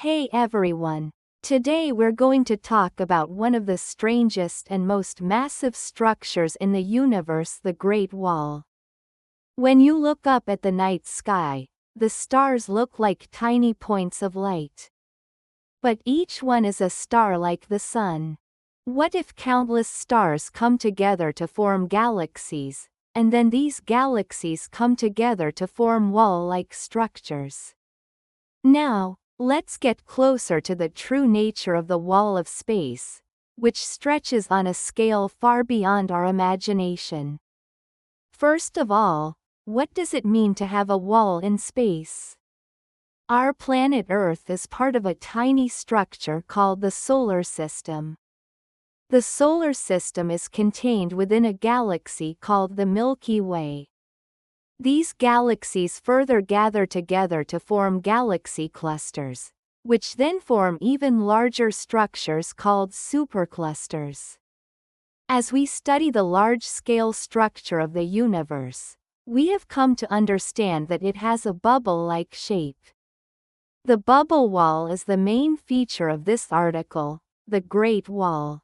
Hey everyone! Today we're going to talk about one of the strangest and most massive structures in the universe, the Great Wall. When you look up at the night sky, the stars look like tiny points of light. But each one is a star like the sun. What if countless stars come together to form galaxies, and then these galaxies come together to form wall-like structures? Now, let's get closer to the true nature of the wall of space, which stretches on a scale far beyond our imagination. First of all, what does it mean to have a wall in space? Our planet Earth is part of a tiny structure called the solar system. The solar system is contained within a galaxy called the Milky Way. These galaxies further gather together to form galaxy clusters, which then form even larger structures called superclusters. As we study the large-scale structure of the universe, we have come to understand that it has a bubble-like shape. The bubble wall is the main feature of this article, the Great Wall.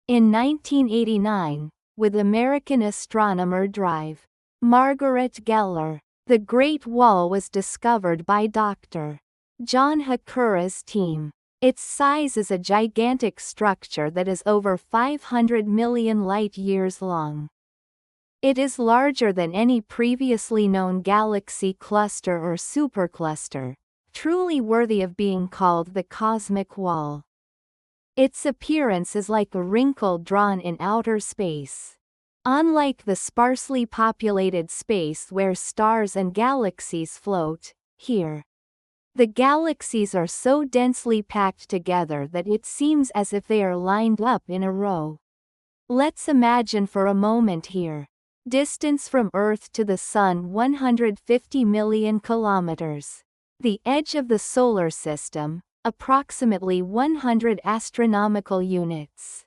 In 1989, with American astronomer Drive. Margaret Geller, the Great Wall was discovered by Dr. John Hakura's team. Its size is a gigantic structure that is over 500 million light-years long. It is larger than any previously known galaxy cluster or supercluster, truly worthy of being called the Cosmic Wall. Its appearance is like a wrinkle drawn in outer space. Unlike the sparsely populated space where stars and galaxies float, here, the galaxies are so densely packed together that it seems as if they are lined up in a row. Let's imagine for a moment here. Distance from Earth to the Sun 150 million kilometers. The edge of the solar system, approximately 100 astronomical units.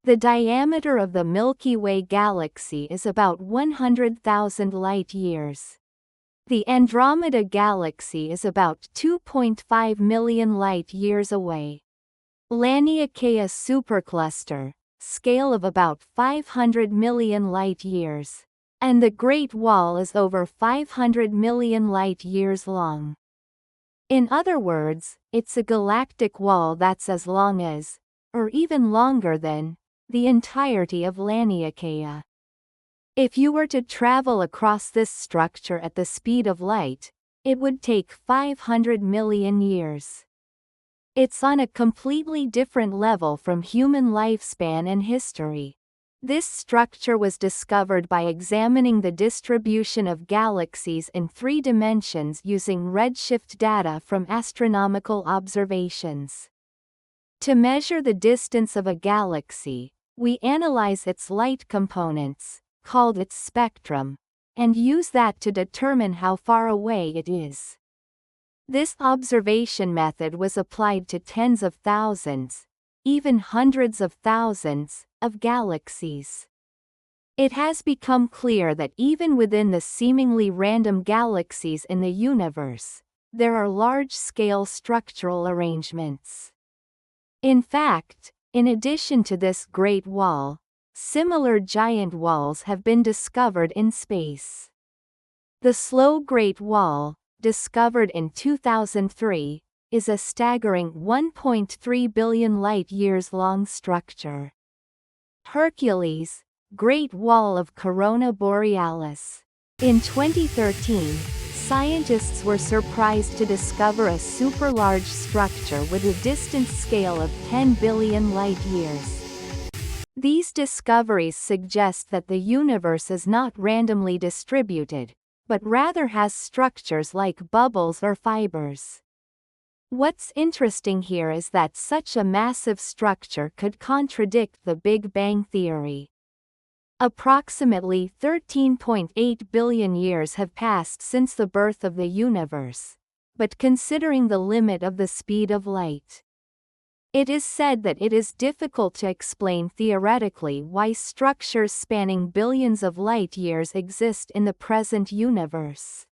The diameter of the Milky Way galaxy is about 100,000 light-years. The Andromeda galaxy is about 2.5 million light-years away. Laniakea supercluster, scale of about 500 million light-years. And the Great Wall is over 500 million light-years long. In other words, it's a galactic wall that's as long as, or even longer than, the entirety of Laniakea. If you were to travel across this structure at the speed of light, it would take 500 million years. It's on a completely different level from human lifespan and history. This structure was discovered by examining the distribution of galaxies in 3 dimensions using redshift data from astronomical observations. To measure the distance of a galaxy, we analyze its light components, called its spectrum, and use that to determine how far away it is. This observation method was applied to tens of thousands, even hundreds of thousands, of galaxies. It has become clear that even within the seemingly random galaxies in the universe, there are large-scale structural arrangements. In fact, in addition to this Great Wall, similar giant walls have been discovered in space. The Slow Great Wall, discovered in 2003, is a staggering 1.3 billion light-years long structure. Hercules, Great Wall of Corona Borealis. In 2013, scientists were surprised to discover a super-large structure with a distance scale of 10 billion light-years. These discoveries suggest that the universe is not randomly distributed, but rather has structures like bubbles or fibers. What's interesting here is that such a massive structure could contradict the Big Bang theory. Approximately 13.8 billion years have passed since the birth of the universe, but considering the limit of the speed of light, it is said that it is difficult to explain theoretically why structures spanning billions of light-years exist in the present universe.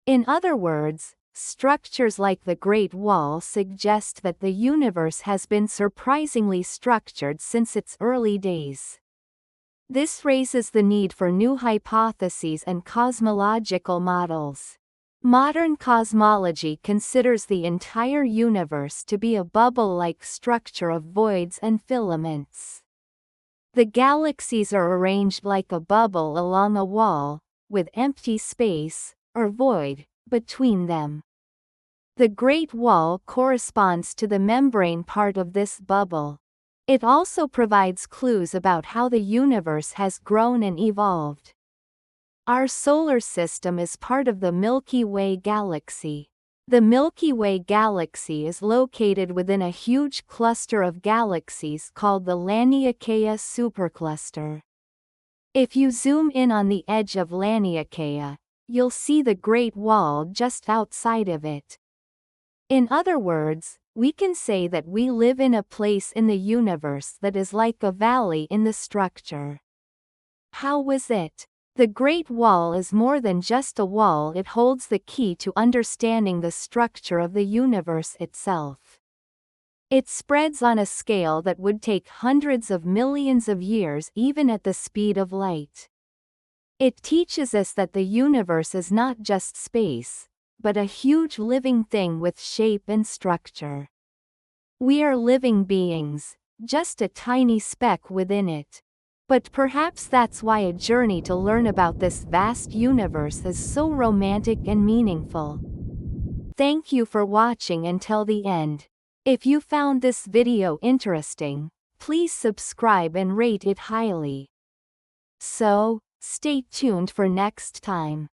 In other words, Structures like the Great Wall suggest that the universe has been surprisingly structured since its early days. This raises the need for new hypotheses and cosmological models. Modern cosmology considers the entire universe to be a bubble-like structure of voids and filaments. The galaxies are arranged like a bubble along a wall, with empty space, or void, between them. The Great Wall corresponds to the membrane part of this bubble. It also provides clues about how the universe has grown and evolved. Our solar system is part of the Milky Way galaxy. The Milky Way galaxy is located within a huge cluster of galaxies called the Laniakea supercluster. If you zoom in on the edge of Laniakea, you'll see the Great Wall just outside of it. In other words, we can say that we live in a place in the universe that is like a valley in the structure. How was it? The Great Wall is more than just a wall. It holds the key to understanding the structure of the universe itself. It spreads on a scale that would take hundreds of millions of years even at the speed of light. It teaches us that the universe is not just space, but a huge living thing with shape and structure. We are living beings, just a tiny speck within it. But perhaps that's why a journey to learn about this vast universe is so romantic and meaningful. Thank you for watching until the end. If you found this video interesting, please subscribe and rate it highly. So, stay tuned for next time.